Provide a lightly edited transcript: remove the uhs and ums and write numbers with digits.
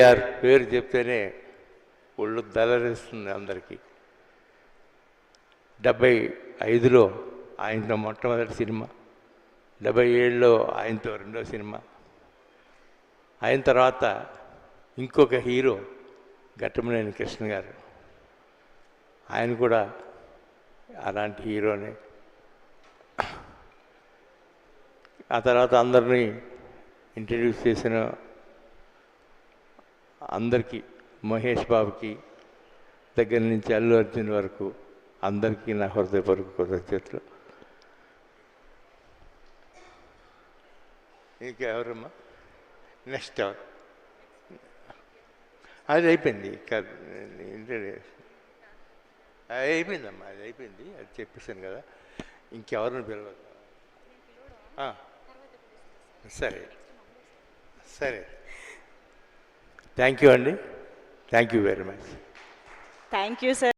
ఎన్టీఆర్ పేరు చెప్తేనే ఒళ్ళు దలరిస్తుంది అందరికీ. 75లో ఆయనతో మొట్టమొదటి సినిమా, 77లో ఆయనతో రెండో సినిమా, అయిన తర్వాత ఇంకొక హీరో ఘట్టమనేని కృష్ణ గారు, ఆయన కూడా అలాంటి హీరోనే. ఆ తర్వాత అందరినీ ఇంట్రడ్యూస్ చేసిన అందరికీ, మహేష్ బాబుకి దగ్గర నుంచి అల్లు అర్జున్ వరకు అందరికీ నా హృదయపూర్వక కృతజ్ఞతలు. ఇంకా ఎవరమ్మా నెక్స్ట్ ఎవరు? అది అయిపోయింది, అది అయిపోయిందమ్మా, అది అయిపోయింది, అది చెప్పేసాను కదా. ఇంకెవరిని పిలవదు. సరే సరే, థ్యాంక్ యూ అండి, thank you very much. Thank you sir.